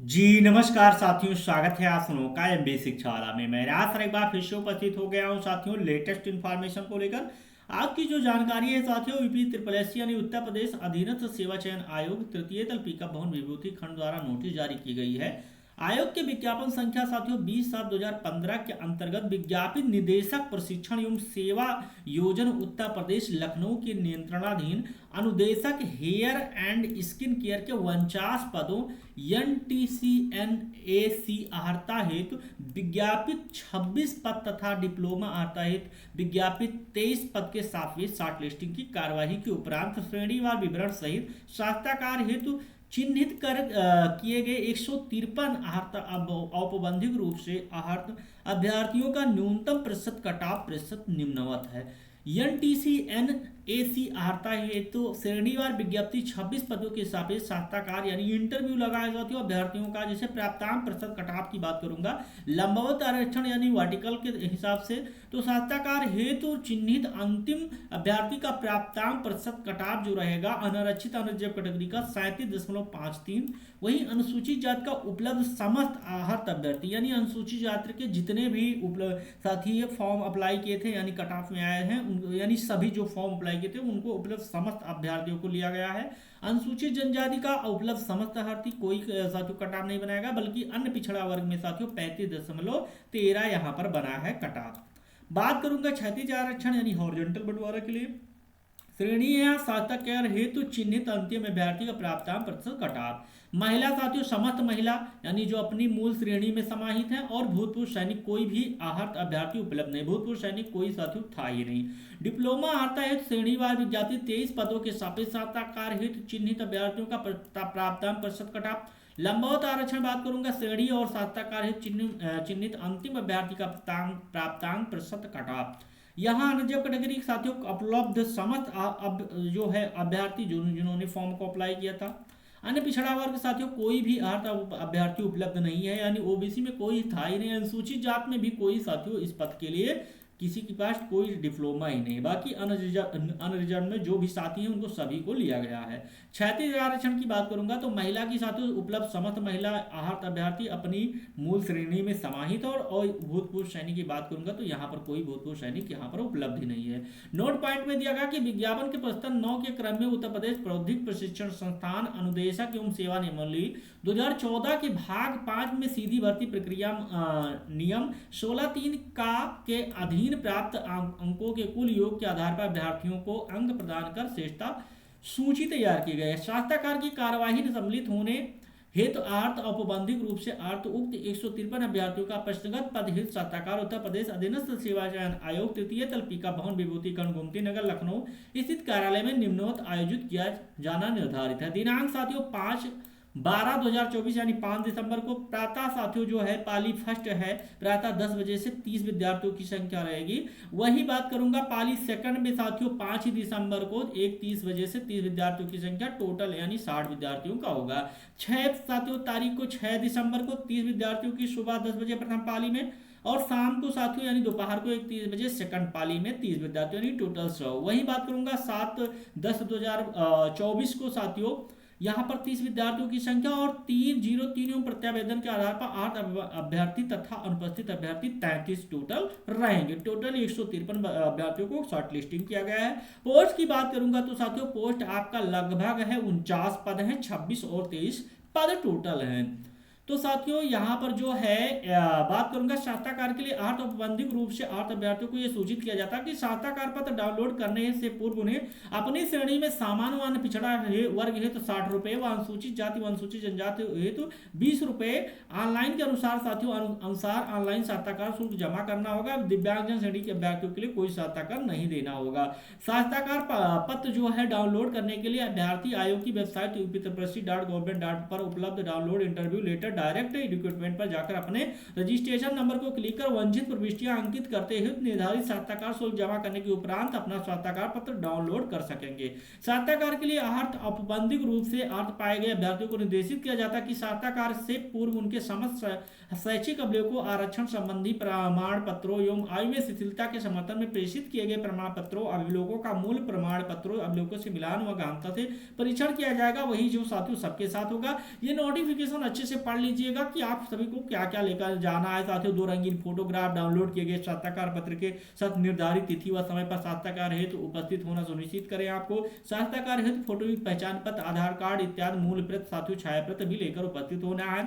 जी नमस्कार साथियों, स्वागत है आप सुनो का एमबी शिक्षावाला में। मैं राज सर एक बार फिर से उपस्थित हो गया हूं साथियों लेटेस्ट इन्फॉर्मेशन को लेकर। आपकी जो जानकारी है साथियों, यूपी ट्रिपल एस यानी उत्तर प्रदेश अधीनस्थ सेवा चयन आयोग तृतीय तल पिकअप भवन विभूति खंड द्वारा नोटिस जारी की गई है। आयोग के विज्ञापन संख्या साथियों 20/7/2015 के अंतर्गत विज्ञापित निदेशक प्रशिक्षण एवं सेवा योजन उत्तर प्रदेश लखनऊ के नियंत्रणाधीन अनुदेशक हेयर एंड स्किन केयर के 49 पदों NTCNAC अर्हता हेतु विज्ञापित 26 पद तथा डिप्लोमा अर्हता हेतु विज्ञापित 23 पद के सापेक्ष शॉर्ट लिस्टिंग की कार्यवाही के उपरांत श्रेणीवार विवरण सहित साक्षात्कार हेतु चिन्हित कर किए गए 153 औपबंधिक रूप से आहत अभ्यर्थियों का न्यूनतम प्रतिशत कटाव प्रतिशत निम्नवत है। NTCNAC अर्हता हेतु श्रेणीवार विज्ञप्ति 26 पदों के सापेक्ष साक्षात्कार यानी इंटरव्यू लगाए जाते हैं अभ्यर्थियों का। जैसे प्राप्तांक प्रतिशत कटाव की बात करूंगा, लंबवत आरक्षण यानी वर्टिकल के हिसाब से, तो साक्षात्कार हेतु चिन्हित अंतिम अभ्यर्थी का प्राप्तांक प्रतिशत कटाव जो रहेगा अनारक्षित अनरिजर्व कैटेगरी का 37.53। वही अनुसूचित जाति का उपलब्ध समस्त आहत अभ्यर्थी यानी अनुसूचित जाति के जितने भी साथी फॉर्म अप्लाई किए थे यानी कट ऑफ में आए हैं यानी सभी जो फॉर्म अप्लाई किए थे उनको उपलब्ध समस्त अभ्यर्थियों को लिया गया है। अनुसूचित जनजाति का उपलब्ध समस्त अभ्यर्थी कोई साथियों कट ऑफ नहीं बनाएगा, बल्कि अन्य पिछड़ा वर्ग में साथियों 35.13 यहाँ पर बना है कट ऑफ। बात करूंगा क्षैतिज आरक्षण यानी हॉरिजॉन्टल बंटवारा के लिए। श्रेणी या साक्षात्कार हेतु चिन्हित अंतिम अभ्यर्थी का प्राप्तांक प्रतिशत कटाव। महिला साथियों समस्त महिला यानी जो अपनी मूल श्रेणी में समाहित हैं, और भूतपूर्व सैनिक कोई भी आहत अभ्यर्थी उपलब्ध नहीं, भूतपूर्व सैनिक कोई साथियों था ही नहीं। डिप्लोमा अर्हता हेतु श्रेणीवार विज्ञप्ति 23 पदों के सापेक्ष साक्षात्कार हेतु चिन्हित अभ्यर्थियों का प्राप्तांक प्रतिशत कटाव। लंबवत आरक्षण बात करूंगा, श्रेणी और साक्षात्कार हेतु चिन्हित अंतिम अभ्यर्थी का प्राप्तांक प्रतिशत कटाव। यहाँ अनरिजर्व कैटेगरी के साथियों को उपलब्ध समस्त अब जो है अभ्यर्थी जिन्होंने फॉर्म को अप्लाई किया था। अन्य पिछड़ा वर्ग साथियों कोई भी अर्हता अभ्यर्थी उपलब्ध नहीं है, यानी ओबीसी में कोई था ही नहीं, अनुसूचित जात में भी कोई साथियों इस पद के लिए किसी के पास कोई डिप्लोमा ही नहीं। बाकी अनरिजर्व में जो भी साथी हैं उनको सभी को लिया गया है। क्षैतिज आरक्षण की बात करूंगा तो महिला की साथियों उपलब्ध समस्त महिला आहत अभ्यर्थी अपनी मूल श्रेणी में समाहित और भूतपूर्व सैनिक की बात करूंगा तो यहाँ पर कोई भूतपूर्व सैनिक यहाँ पर उपलब्ध ही नहीं है। नोट पॉइंट में दिया गया कि विज्ञापन के प्रस्ताव 9 के क्रम में उत्तर प्रदेश प्रौद्योगिक प्रशिक्षण संस्थान अनुदेशक एवं सेवा नियमावली 2014 के भाग 5 में सीधी भर्ती प्रक्रिया नियम 16(3) का के अधीन प्राप्त अंकों के कुल योग के आधार पर अभ्यर्थियों को अंक प्रदान कर श्रेष्ठता सूची तैयार की गई है। साक्षात्कार की कार्यवाही में सम्मिलित होने हेतु अर्थ औपबंधिक रूप से अर्थ उक्त 153 अभ्यर्थियों का प्रश्नगत पद हेतु साक्षात्कार उत्तर प्रदेश अधीनस्थ सेवा चयन आयोग तृतीय तल पिकअप भवन विभूति खंड गोमती नगर लखनऊ स्थित कार्यालय में निम्नवत आयोजित किया जाना निर्धारित है। दिनांक साथियों 5/12/2024 यानी 5 दिसंबर को प्रातः साथियों जो है पाली फर्स्ट है प्रातः 10 बजे से 30 विद्यार्थियों की संख्या रहेगी। वही बात करूंगा पाली सेकंड में साथियों 5 दिसंबर को 1:30 बजे से 30 विद्यार्थियों की संख्या टोटल यानी 60 विद्यार्थियों का होगा। 6 साथियों तारीख को 6 दिसंबर को 30 विद्यार्थियों की सुबह 10 बजे प्रथम पाली में, और शाम को साथियों यानी दोपहर को 1:30 बजे सेकंड पाली में 30 विद्यार्थियों यानी टोटल 100। वही बात करूंगा 7/10/2024 को साथियों यहाँ पर 30 विद्यार्थियों की संख्या और 303 प्रत्यावेदन के आधार पर 8 अभ्यर्थी तथा अनुपस्थित अभ्यर्थी 33 टोटल रहेंगे। टोटल 153 अभ्यर्थियों को शॉर्ट लिस्टिंग किया गया है। पोस्ट की बात करूंगा तो साथियों पोस्ट आपका लगभग है 49 पद हैं, 26 और 23 पद टोटल हैं। तो साथियों यहाँ पर जो है बात करूंगा साक्षात्कार के लिए अर्थ औपबंधिक रूप से अर्थ अभ्यर्थियों को यह सूचित किया जाता है कि साक्षात्कार पत्र डाउनलोड करने से पूर्व उन्हें अपनी श्रेणी में सामान्य व अन्य पिछड़ा वर्ग हेतु 60 रुपये व अनुसूचित जाति व अनुसूचित जनजाति हेतु 20 रुपये ऑनलाइन के अनुसार साथियों अनुसार ऑनलाइन साक्षात्कार शुल्क जमा करना होगा। दिव्यांगजन श्रेणी के अभ्यर्थियों के लिए कोई साक्षात्कार नहीं देना होगा। साक्षात्कार पत्र जो है डाउनलोड करने के लिए अभ्यर्थी आयोग की वेबसाइट uptrc.gov.in पर उपलब्ध download interview letter direct recruitment पर जाकर अपने रजिस्ट्रेशन नंबर को क्लिक कर वांछित प्रविष्टियां अंकित करते हुए निर्धारित साक्षात्कार शुल्क जमा करने के उपरांत अपना साक्षात्कार पत्र डाउनलोड कर सकेंगे। साक्षात्कार के लिए अर्थ औपबंधिक रूप से अर्थ पाए गए अभ्यर्थियों को निर्देशित किया जाता है कि साक्षात्कार से पूर्व उनके समस्त शैक्षिक अवलोकों आरक्षण संबंधी प्रमाण पत्रों एवं आयु में शिथिलता के समर्थन में प्रेषित किए गए प्रमाण पत्रों अवलोकों का मूल प्रमाण पत्रों अवलोकों से मिलान व गहनता से परीक्षण किया जाएगा। वही जो साथियों सबके साथ होगा। ये नोटिफिकेशन अच्छे से पढ़ लीजिएगा कि आप सभी को क्या क्या लेकर जाना है। साथियों, 2 रंगीन फोटोग्राफ डाउनलोड किए गए साक्षात्कार पत्र के साथ निर्धारित तिथि व समय पर साक्षात्कार हेतु उपस्थित होना सुनिश्चित करें। आपको साक्षात्कार हेतु फोटोयुक्त पहचान पत्र, आधार कार्ड इत्यादि मूल प्रत, साथियों छाया प्रत भी लेकर उपस्थित होना है।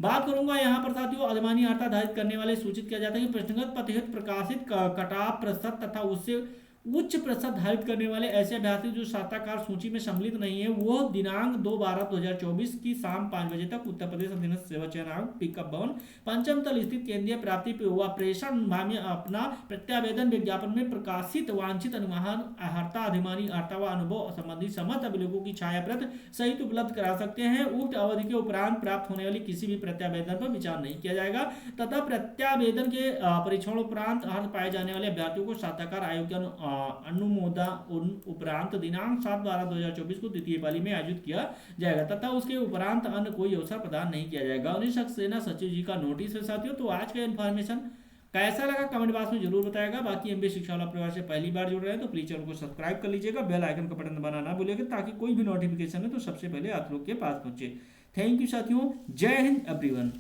बात करूंगा यहाँ पर साथियों, अधिमानी अर्हता धारित करने वाले सूचित किया जाता है कि प्रश्नगत पत्र हेतु प्रकाशित कटाव प्रतिशत तथा उससे उच्च प्रतिशत धारित करने वाले ऐसे अभ्यर्थी जो साक्षात्कार सूची में सम्मिलित नहीं है, वो दिनांक 2/12/2024 की शाम 5 बजे तक उत्तर प्रदेश अधीनस्थ सेवा चयन आयोग पिकअप भवन पंचम तल स्थित केंद्रीय प्राप्ति व प्रेषण विभाग में अपना प्रत्यावेदन विज्ञापन में प्रकाशित वांछित अनुमान अर्हता, अधिमानी अर्हता व अनुभव संबंधी समस्त अभिलेखों की छाया प्रत सहित उपलब्ध करा सकते हैं। उक्त अवधि के उपरांत प्राप्त होने वाली किसी भी प्रत्यावेदन पर विचार नहीं किया जाएगा तथा प्रत्यावेदन के परीक्षण उपरांत अर्ह पाए जाने वाले अभ्यर्थियों को साक्षात्कार आयोग के अनुमोदन उपरांत दिनांक 7/12/2024 को द्वितीय पाली में आयोजित किया जाएगा तथा उसके उपरांत अन्य कोई अवसर प्रदान नहीं किया जाएगा। निरीक्षक सेना सचिव जी का नोटिस है। साथियों, तो आज का इन्फॉर्मेशन कैसा लगा कमेंट बॉक्स में जरूर बताएगा। बाकी एमबी शिक्षा वाला परिवार से पहली बार जुड़ रहे हैं तो प्लीज चैनल को सब्सक्राइब कर लीजिएगा, बेल आइकन का बटन दबाना ना भूलिएगा ताकि कोई भी नोटिफिकेशन है तो सबसे पहले आप लोग के पास पहुंचे। थैंक यू साथियों, जय हिंद एवरीवन।